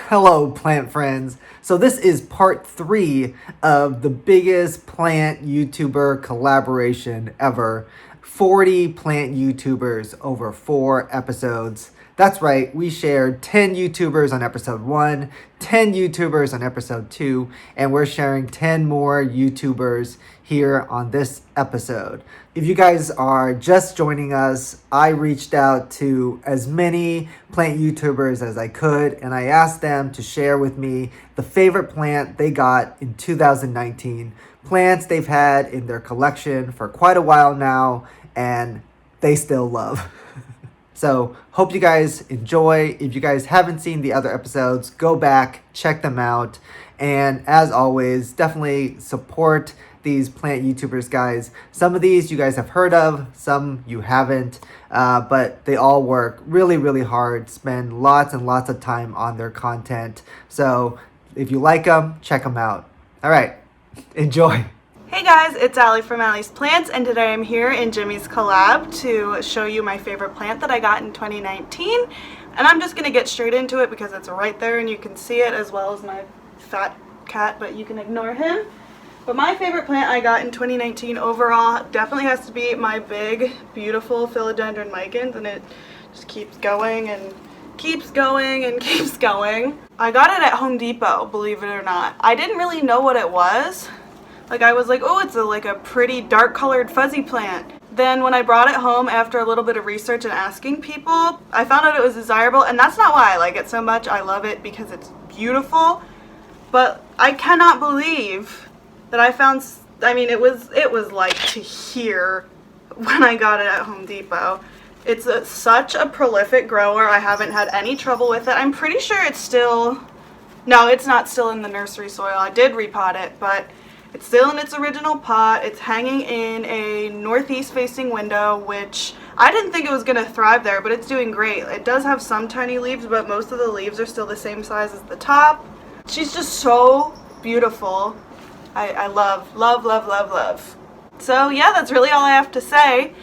Hello, plant friends. So this is part 3 of the biggest plant YouTuber collaboration ever. 40 plant YouTubers over 4 episodes. That's right, we shared 10 YouTubers on episode 1, 10 YouTubers on episode 2, and we're sharing 10 more YouTubers here on this episode. If you guys are just joining us, I reached out to as many plant YouTubers as I could, and I asked them to share with me the favorite plant they got in 2019. Plants they've had in their collection for quite a while now, and they still love. So, hope you guys enjoy. If you guys haven't seen the other episodes, go back, check them out. And as always, definitely support these plant YouTubers, guys. Some of these you guys have heard of, some you haven't, but they all work really, really hard, spend lots and lots of time on their content. So, if you like them, check them out. All right, enjoy. Hey guys, it's Allie from Allie's Plants, and today I'm here in Jimmy's collab to show you my favorite plant that I got in 2019. And I'm just going to get straight into it because it's right there and you can see it, as well as my fat cat, but you can ignore him. But my favorite plant I got in 2019 overall definitely has to be my big, beautiful philodendron micans, and it just keeps going and keeps going and keeps going. I got it at Home Depot, believe it or not. I didn't really know what it was. Like, I was like, oh, it's like a pretty dark colored fuzzy plant. Then when I brought it home after a little bit of research and asking people, I found out it was desirable, and that's not why I like it so much. I love it because it's beautiful, but I cannot believe that I found, I mean, it was like to here when I got it at Home Depot. It's such a prolific grower. I haven't had any trouble with it. I'm pretty sure it's still, no, it's not still in the nursery soil. I did repot it, but it's still in its original pot. It's hanging in a northeast facing window, which I didn't think it was going to thrive there, but it's doing great. It does have some tiny leaves, but most of the leaves are still the same size as the top. She's just so beautiful. I love, love, love, love, love. So yeah, that's really all I have to say.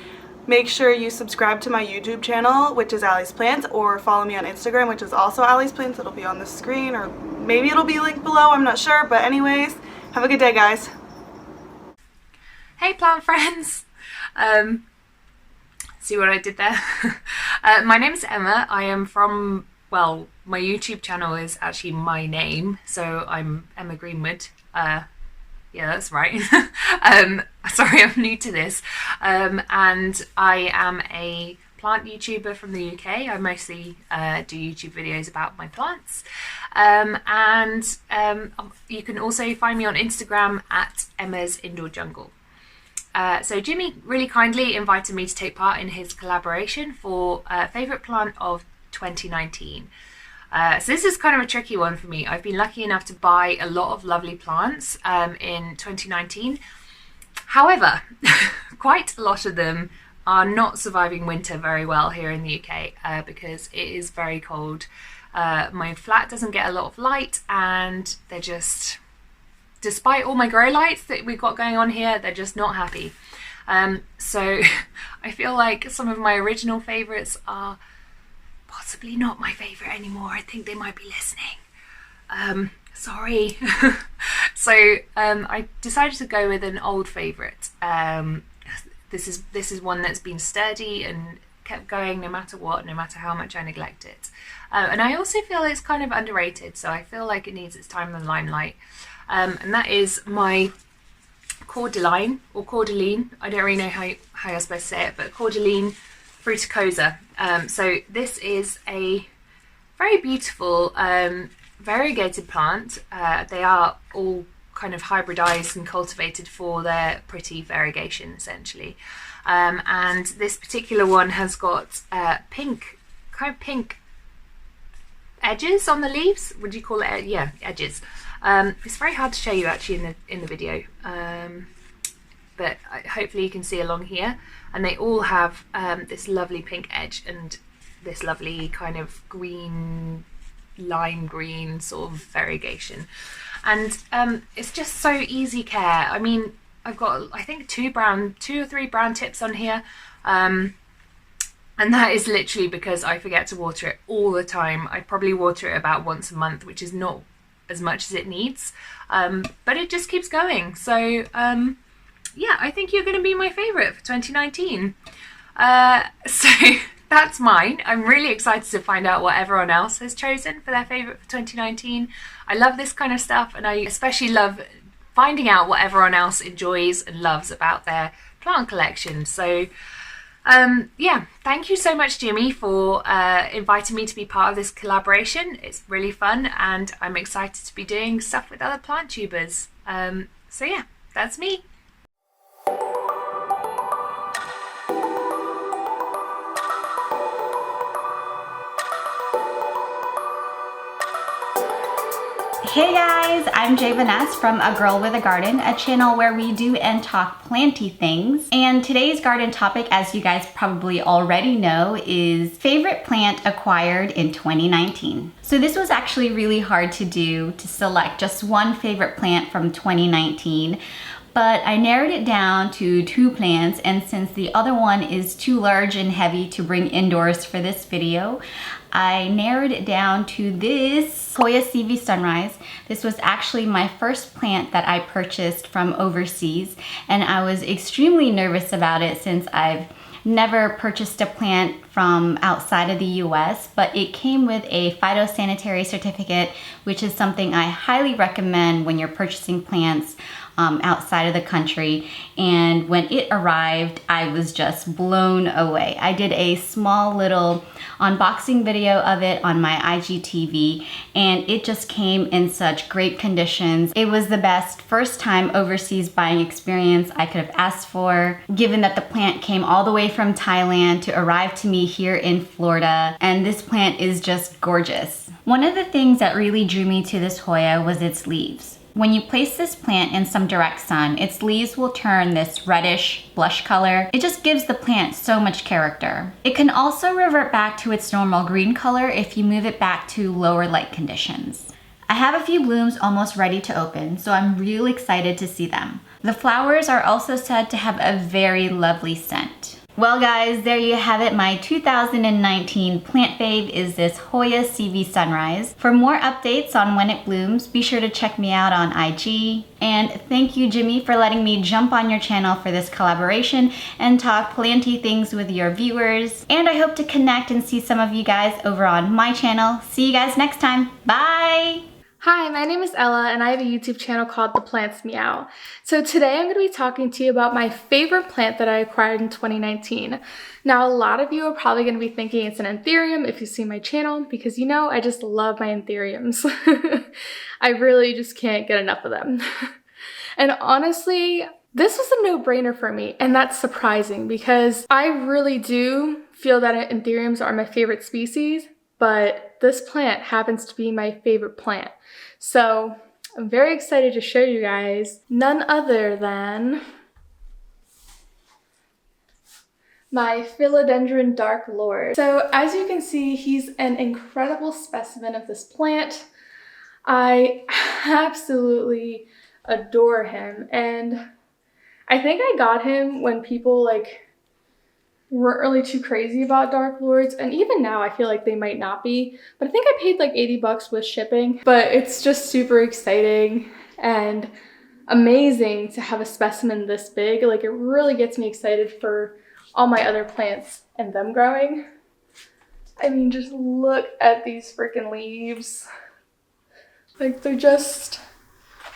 Make sure you subscribe to my YouTube channel, which is Allie's Plants, or follow me on Instagram, which is also Allie's Plants. It'll be on the screen, or maybe it'll be linked below, I'm not sure, but anyways, have a good day, guys. Hey plant friends! See what I did there? My name is Emma. I am from, well, my YouTube channel is actually my name, so I'm Emma Greenwit. Yeah, that's right. Sorry, I'm new to this. And I am a plant YouTuber from the UK. I mostly do YouTube videos about my plants. You can also find me on Instagram at Emma's Indoor Jungle. So Jimmy really kindly invited me to take part in his collaboration for Favourite Plant of 2019. So this is kind of a tricky one for me. I've been lucky enough to buy a lot of lovely plants in 2019. However, quite a lot of them are not surviving winter very well here in the UK because it is very cold. My flat doesn't get a lot of light, and they're just, despite all my grow lights that we've got going on here, they're just not happy. So I feel like some of my original favourites are possibly not my favourite anymore. I think they might be listening. Sorry. So I decided to go with an old favourite. This is one that's been sturdy and kept going no matter what, no matter how much I neglect it. And I also feel it's kind of underrated, so I feel like it needs its time in the limelight. And that is my cordyline, or cordyline. I don't really know how you're supposed to say it, but cordyline fruticosa. So this is a very beautiful variegated plant. They are all kind of hybridized and cultivated for their pretty variegation, essentially. And this particular one has got pink edges on the leaves. Would you call it? Yeah, edges. It's very hard to show you actually in the video, but hopefully you can see along here. And they all have this lovely pink edge and this lovely kind of green, lime green sort of variegation. And it's just so easy care. I mean, I've got, I think, two or three brown tips on here. And that is literally because I forget to water it all the time. I probably water it about once a month, which is not as much as it needs. But it just keeps going. So yeah, I think you're going to be my favourite for 2019. So that's mine. I'm really excited to find out what everyone else has chosen for their favourite for 2019. I love this kind of stuff, and I especially love finding out what everyone else enjoys and loves about their plant collection. So yeah, thank you so much, Jimmy, for inviting me to be part of this collaboration. It's really fun, and I'm excited to be doing stuff with other plant tubers. So yeah, that's me. Hey guys, I'm Jay Vanessa from A Girl with a Garden, a channel where we do and talk planty things. And today's garden topic, as you guys probably already know, is favorite plant acquired in 2019. So this was actually really hard to do, to select just one favorite plant from 2019. But I narrowed it down to 2 plants, and since the other one is too large and heavy to bring indoors for this video, I narrowed it down to this Hoya CV Sunrise. This was actually my first plant that I purchased from overseas, and I was extremely nervous about it since I've never purchased a plant from outside of the US, but it came with a phytosanitary certificate, which is something I highly recommend when you're purchasing plants outside of the country. And when it arrived, I was just blown away. I did a small little unboxing video of it on my IGTV, and it just came in such great conditions. It was the best first time overseas buying experience I could have asked for, given that the plant came all the way from Thailand to arrive to me here in Florida, and this plant is just gorgeous. One of the things that really drew me to this Hoya was its leaves. When you place this plant in some direct sun, its leaves will turn this reddish blush color. It just gives the plant so much character. It can also revert back to its normal green color if you move it back to lower light conditions. I have a few blooms almost ready to open, so I'm really excited to see them. The flowers are also said to have a very lovely scent. Well guys, there you have it. My 2019 plant fave is this Hoya CV Sunrise. For more updates on when it blooms, be sure to check me out on IG. And thank you, Jimmy, for letting me jump on your channel for this collaboration and talk planty things with your viewers. And I hope to connect and see some of you guys over on my channel. See you guys next time. Bye! Hi, my name is Ella, and I have a YouTube channel called The Plants Meow. So today I'm going to be talking to you about my favorite plant that I acquired in 2019. Now, a lot of you are probably going to be thinking it's an anthurium if you see my channel, because you know I just love my anthuriums. I really just can't get enough of them. And honestly, this was a no-brainer for me, and that's surprising because I really do feel that anthuriums are my favorite species, but this plant happens to be my favorite plant. So I'm very excited to show you guys none other than my Philodendron Dark Lord. So as you can see, he's an incredible specimen of this plant. I absolutely adore him, and I think I got him when people weren't really too crazy about Dark Lords, and even now I feel like they might not be, but I think I paid like 80 bucks with shipping. But it's just super exciting and amazing to have a specimen this big. Like, it really gets me excited for all my other plants and them growing. I mean, just look at these freaking leaves. Like, they're just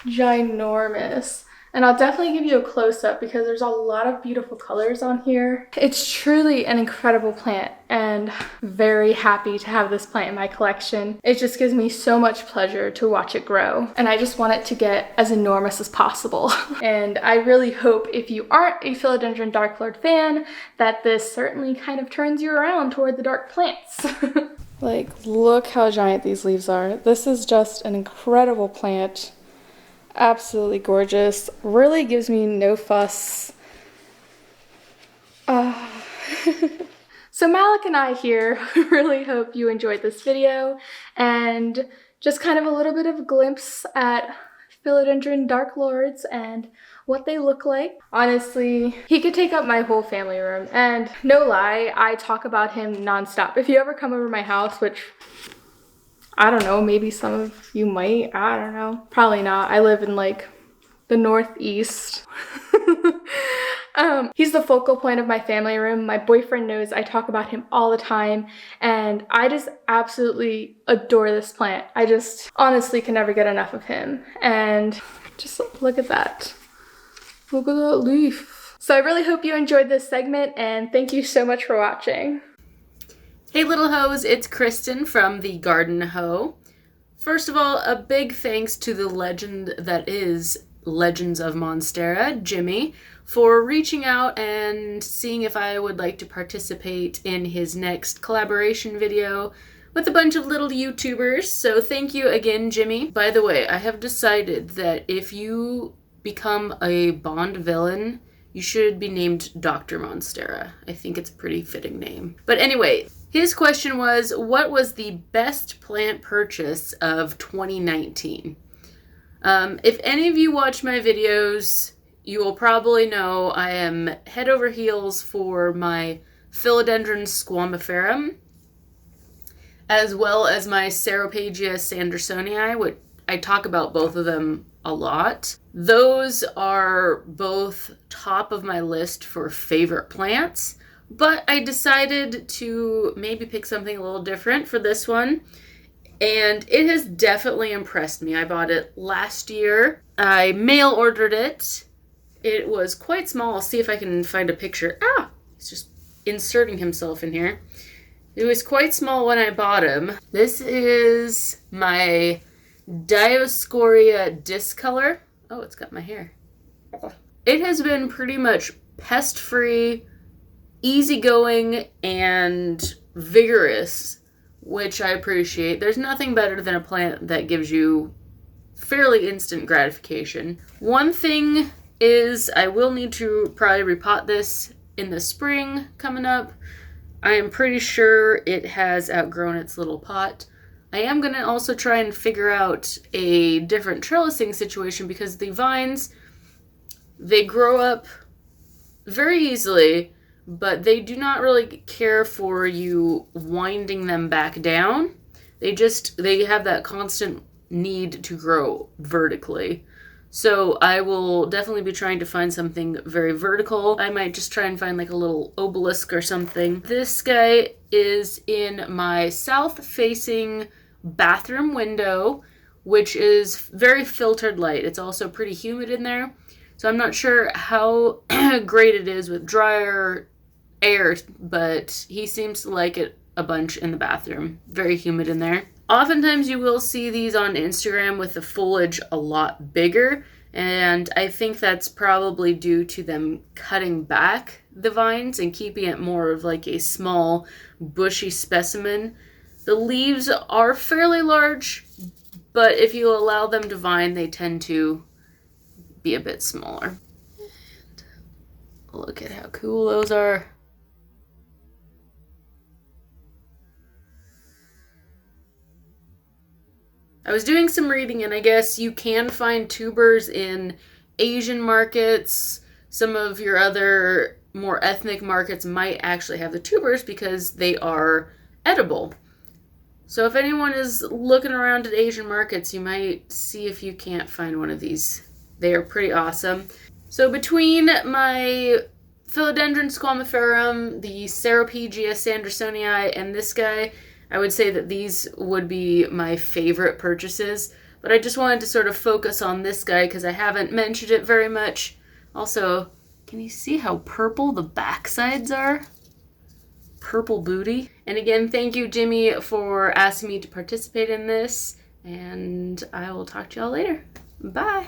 ginormous. And I'll definitely give you a close-up because there's a lot of beautiful colors on here. It's truly an incredible plant, and very happy to have this plant in my collection. It just gives me so much pleasure to watch it grow, and I just want it to get as enormous as possible. And I really hope, if you aren't a Philodendron Dark Lord fan, that this certainly kind of turns you around toward the dark plants. Like, look how giant these leaves are. This is just an incredible plant. Absolutely gorgeous. Really gives me no fuss. So Malik and I here really hope you enjoyed this video, and just kind of a little bit of a glimpse at philodendron dark lords and what they look like. Honestly, he could take up my whole family room, and no lie, I talk about him nonstop. If you ever come over my house, which I don't know, maybe some of you might, I don't know, probably not. I live in like the Northeast. He's the focal point of my family room. My boyfriend knows I talk about him all the time, and I just absolutely adore this plant. I just honestly can never get enough of him. And just look at that. Look at that leaf. So I really hope you enjoyed this segment, and thank you so much for watching. Hey little hoes, it's Kristen from the Garden Hoe. First of all, a big thanks to the legend that is Legends of Monstera, Jimmy, for reaching out and seeing if I would like to participate in his next collaboration video with a bunch of little YouTubers. So thank you again, Jimmy. By the way, I have decided that if you become a Bond villain, you should be named Dr. Monstera. I think it's a pretty fitting name. But anyway, his question was, what was the best plant purchase of 2019? If any of you watch my videos, you will probably know I am head over heels for my Philodendron squamiferum, as well as my Ceropagia sandersonii, which I talk about both of them a lot. Those are both top of my list for favorite plants, but I decided to maybe pick something a little different for this one. And it has definitely impressed me. I bought it last year. I mail ordered it. It was quite small. I'll see if I can find a picture. Ah, he's just inserting himself in here. It was quite small when I bought him. This is my Dioscorea discolor. Oh, it's got my hair. It has been pretty much pest-free, easygoing, and vigorous, which I appreciate. There's nothing better than a plant that gives you fairly instant gratification. One thing is I will need to probably repot this in the spring coming up. I am pretty sure it has outgrown its little pot. I am going to also try and figure out a different trellising situation because the vines, they grow up very easily, but they do not really care for you winding them back down. They have that constant need to grow vertically. So I will definitely be trying to find something very vertical. I might just try and find like a little obelisk or something. This guy is in my south-facing bathroom window, which is very filtered light. It's also pretty humid in there. So I'm not sure how great it is with drier air, but he seems to like it a bunch in the bathroom. Very humid in there. Oftentimes you will see these on Instagram with the foliage a lot bigger, and I think that's probably due to them cutting back the vines and keeping it more of like a small, bushy specimen. The leaves are fairly large, but if you allow them to vine, they tend to be a bit smaller. And look at how cool those are. I was doing some reading, and I guess you can find tubers in Asian markets. Some of your other more ethnic markets might actually have the tubers because they are edible. So if anyone is looking around at Asian markets, you might see if you can't find one of these. They are pretty awesome. So between my Philodendron squamiferum, the Ceropagia sandersonii, and this guy, I would say that these would be my favorite purchases. But I just wanted to sort of focus on this guy because I haven't mentioned it very much. Also, can you see how purple the backsides are? Purple booty. And again, thank you, Jimmy, for asking me to participate in this. And I will talk to y'all later. Bye.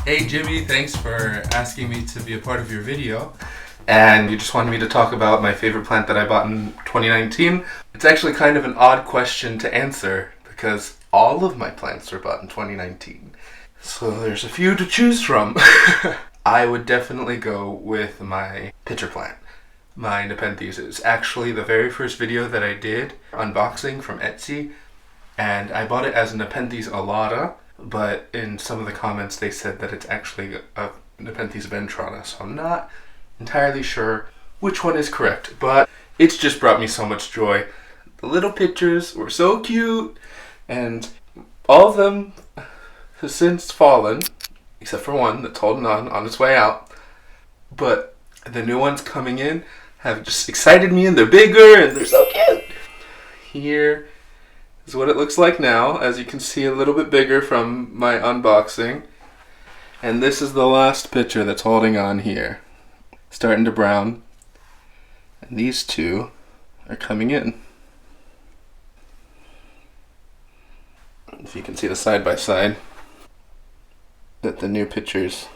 Hey Jimmy, thanks for asking me to be a part of your video. And you just wanted me to talk about my favorite plant that I bought in 2019. It's actually kind of an odd question to answer because all of my plants were bought in 2019. So there's a few to choose from. I would definitely go with my pitcher plant, my Nepenthes. It's actually the very first video that I did unboxing from Etsy, and I bought it as a Nepenthes alata, but in some of the comments they said that it's actually a Nepenthes ventrana, so I'm not entirely sure which one is correct, but it's just brought me so much joy. The little pictures were so cute, and all of them have since fallen, except for one that's holding on its way out. But the new ones coming in have just excited me, and they're bigger and they're so cute. Here is what it looks like now, as you can see, a little bit bigger from my unboxing. And this is the last picture that's holding on here, starting to brown. And these two are coming in. If you can see the side by side, that the new pictures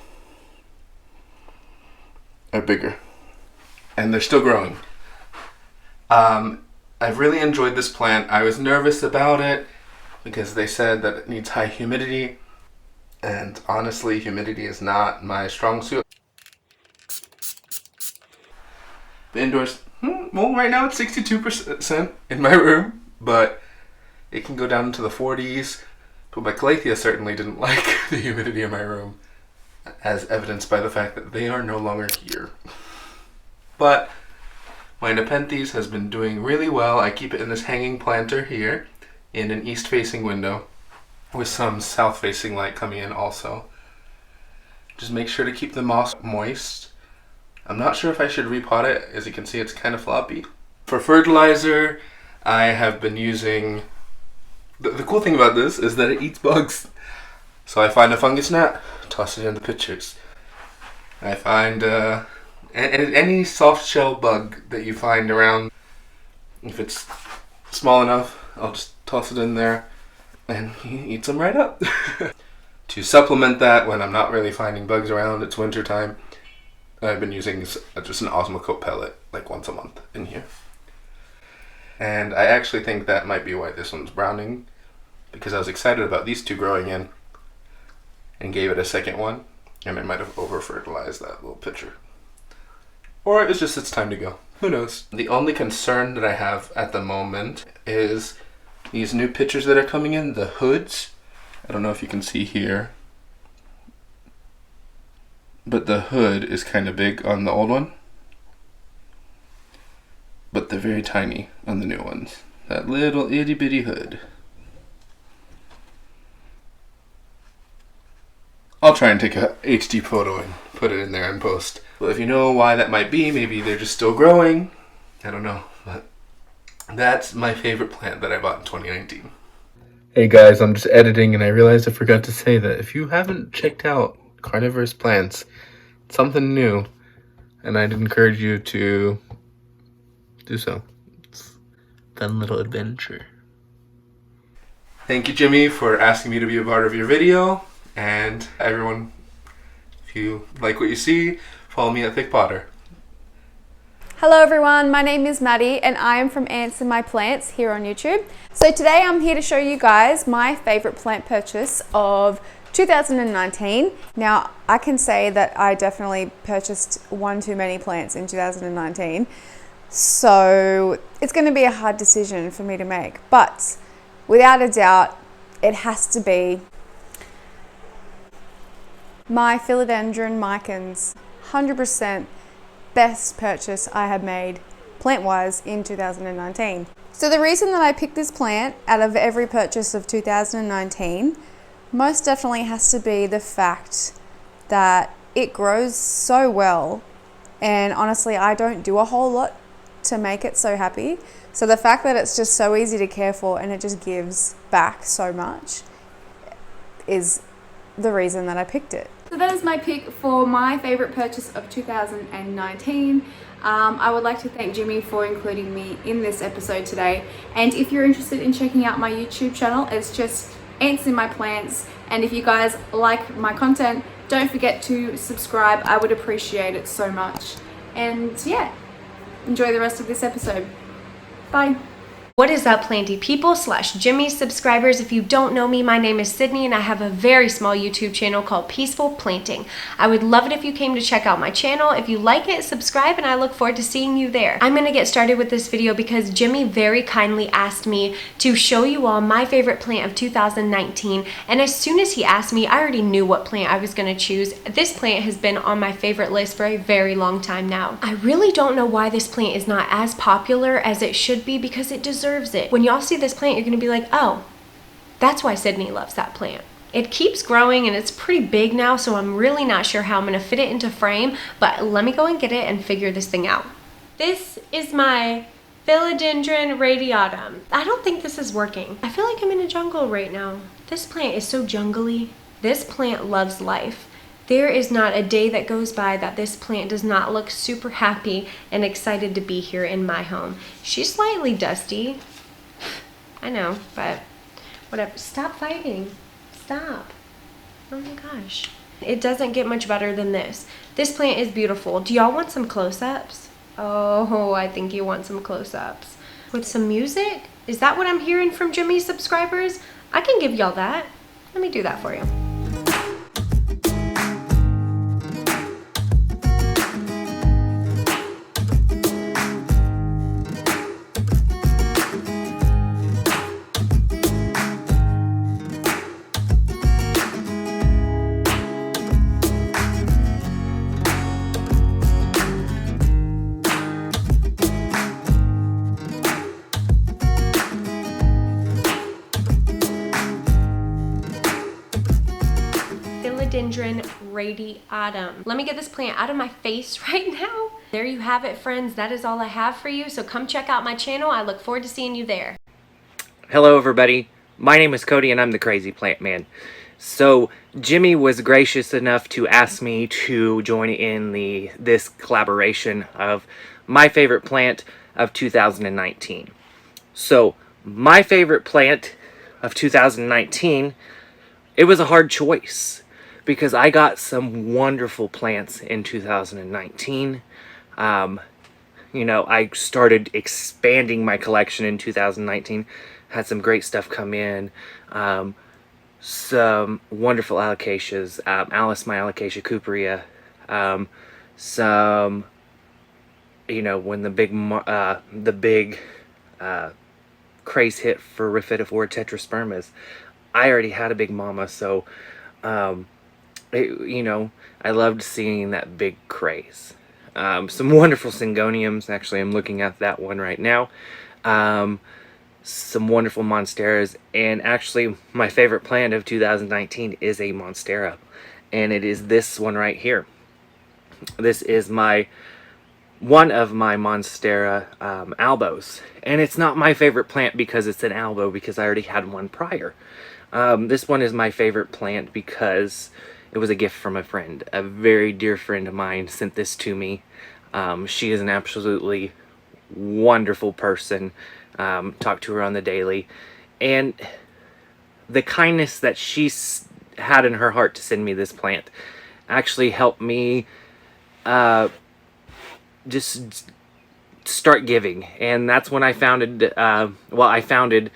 are bigger. And they're still growing. I've really enjoyed this plant. I was nervous about it because they said that it needs high humidity. And honestly, humidity is not my strong suit. The indoors, well, right now it's 62% in my room, but it can go down into the 40s. But my calathea certainly didn't like the humidity in my room, as evidenced by the fact that they are no longer here. But my Nepenthes has been doing really well. I keep it in this hanging planter here in an east-facing window with some south-facing light coming in also. Just make sure to keep the moss moist. I'm not sure if I should repot it. As you can see, it's kind of floppy. For fertilizer, I have been using... The cool thing about this is that it eats bugs. So I find a fungus gnat, toss it in the pitchers. I find any soft shell bug that you find around. If it's small enough, I'll just toss it in there and he eats them right up. To supplement that, when I'm not really finding bugs around, it's winter time, I've been using just an Osmocote pellet like once a month in here. And I actually think that might be why this one's browning, because I was excited about these two growing in and gave it a second one, and I might have over-fertilized that little pitcher. Or it's just it's time to go. Who knows? The only concern that I have at the moment is these new pitchers that are coming in, the hoods. I don't know if you can see here, but the hood is kind of big on the old one, but they're very tiny on the new ones. That little itty bitty hood. I'll try and take a HD photo and put it in there and post. Well, if you know why that might be, maybe they're just still growing. I don't know, but that's my favorite plant that I bought in 2019. Hey guys, I'm just editing and I realized I forgot to say that if you haven't checked out Carnivorous Plants, it's something new, and I'd encourage you to do so. It's a fun little adventure. Thank you, Jimmy, for asking me to be a part of your video. And everyone, if you like what you see, follow me at Thick Potter. Hello everyone, my name is Maddie and I am from Ants in My Plants here on YouTube. So today I'm here to show you guys my favorite plant purchase of 2019. Now I can say that I definitely purchased one too many plants in 2019. So it's going to be a hard decision for me to make, but without a doubt it has to be my Philodendron Micans. 100% best purchase I have made plant-wise in 2019. So the reason that I picked this plant out of every purchase of 2019 most definitely has to be the fact that it grows so well, and honestly I don't do a whole lot to make it so happy. So the fact that it's just so easy to care for and it just gives back so much is the reason that I picked it. So that is my pick for my favorite purchase of 2019. I would like to thank Jimmy for including me in this episode today. And if you're interested in checking out my YouTube channel, it's just Ants in My Plants. And if you guys like my content, don't forget to subscribe. I would appreciate it so much. And yeah, enjoy the rest of this episode. Bye. What is up, Planty people / Jimmy subscribers? If you don't know me, my name is Sydney and I have a very small YouTube channel called Peaceful Planting. I would love it if you came to check out my channel. If you like it, subscribe, and I look forward to seeing you there. I'm gonna get started with this video because Jimmy very kindly asked me to show you all my favorite plant of 2019, and as soon as he asked me, I already knew what plant I was gonna choose. This plant has been on my favorite list for a very long time now. I really don't know why this plant is not as popular as it should be, because it deserves it. When y'all see this plant, you're gonna be like, oh, that's why Sydney loves that plant. It keeps growing and it's pretty big now, so I'm really not sure how I'm gonna fit it into frame, but let me go and get it and figure this thing out. This is my Philodendron radiatum. I don't think this is working. I feel like I'm in a jungle right now. This plant is so jungly. This plant loves life. There is not a day that goes by that this plant does not look super happy and excited to be here in my home. She's slightly dusty. I know, but whatever. Stop fighting. Stop. Oh my gosh. It doesn't get much better than this. This plant is beautiful. Do y'all want some close-ups? Oh, I think you want some close-ups. With some music? Is that what I'm hearing from Jimmy's subscribers? I can give y'all that. Let me do that for you. Philodendron radiatum. Let me get this plant out of my face right now. There you have it, friends. That is all I have for you. So come check out my channel. I look forward to seeing you there. Hello everybody, my name is Cody and I'm the Crazy Plant Man. So Jimmy was gracious enough to ask me to join in this collaboration of my favorite plant of 2019. So my favorite plant of 2019, it was a hard choice because I got some wonderful plants in 2019. You know, I started expanding my collection in 2019. Had some great stuff come in. Some wonderful alocasias. Alice, my alocasia cooperia. Some, you know, when the big craze hit for Rhiphidophora tetraspermas, I already had a big mama, so you know, I loved seeing that big craze. Some wonderful syngoniums. Actually, I'm looking at that one right now. Some wonderful monsteras, and actually my favorite plant of 2019 is a monstera, and it is this one right here. This is one of my monstera albos, and it's not my favorite plant because it's an albo, because I already had one prior. This one is my favorite plant because it was a gift from a friend. A very dear friend of mine sent this to me. She is an absolutely wonderful person. Talk to her on the daily, and the kindness that she's had in her heart to send me this plant actually helped me just start giving. And that's when I founded, I founded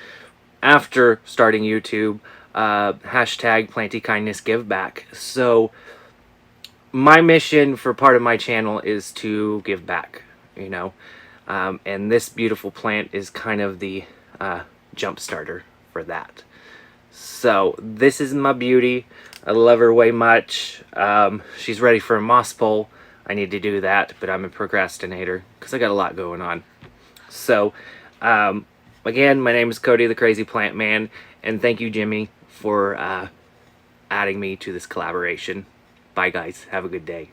after starting YouTube, hashtag Planty Kindness Give Back. So my mission for part of my channel is to give back, you know. And this beautiful plant is kind of the jump starter for that. So this is my beauty. I love her way much. She's ready for a moss pole. I need to do that, but I'm a procrastinator because I got a lot going on. So again, my name is Cody the Crazy Plant Man, and thank you, Jimmy, for adding me to this collaboration. Bye guys, have a good day.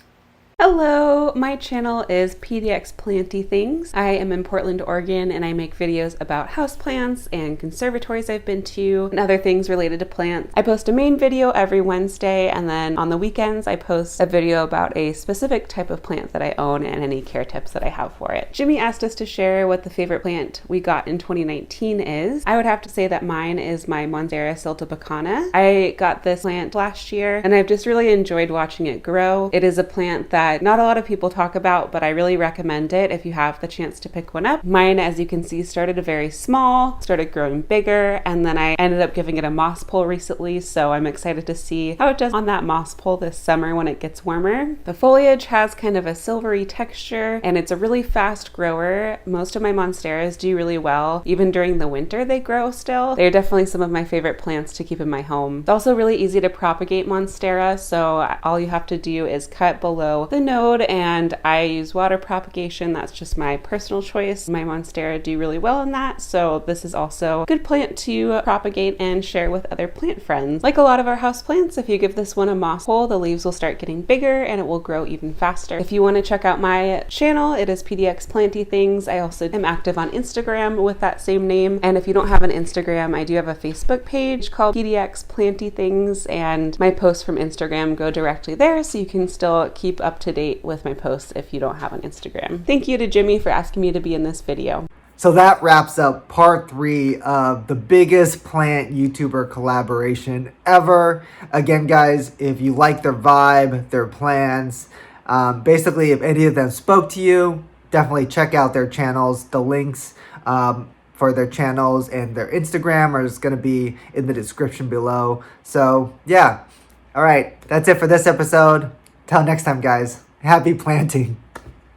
Hello, my channel is PDX Plenty Things. I am in Portland, Oregon, and I make videos about houseplants and conservatories I've been to and other things related to plants. I post a main video every Wednesday, and then on the weekends I post a video about a specific type of plant that I own and any care tips that I have for it. Jimmy asked us to share what the favorite plant we got in 2019 is. I would have to say that mine is my Monstera siltepecana. I got this plant last year, and I've just really enjoyed watching it grow. It is a plant that that not a lot of people talk about, but I really recommend it if you have the chance to pick one up. Mine, as you can see, started very small, started growing bigger, and then I ended up giving it a moss pole recently, so I'm excited to see how it does on that moss pole this summer when it gets warmer. The foliage has kind of a silvery texture, and it's a really fast grower. Most of my monsteras do really well. Even during the winter, they grow still. They're definitely some of my favorite plants to keep in my home. It's also really easy to propagate monstera, so all you have to do is cut below the node, and I use water propagation. That's just my personal choice. My monstera do really well in that, so this is also a good plant to propagate and share with other plant friends. Like a lot of our house plants, if you give this one a moss pole, the leaves will start getting bigger and it will grow even faster. If you want to check out my channel, it is PDX Plenty Things. I also am active on Instagram with that same name, and if you don't have an Instagram, I do have a Facebook page called PDX Plenty Things, and my posts from Instagram go directly there, so you can still keep up to date with my posts if you don't have an Instagram. Thank you to Jimmy for asking me to be in this video. So that wraps up part 3 of the biggest plant YouTuber collaboration ever. Again, guys, if you like their vibe, their plans, basically if any of them spoke to you, definitely check out their channels. The links for their channels and their Instagram are just going to be in the description below. So yeah, all right, that's it for this episode. Till next time, guys. Happy planting.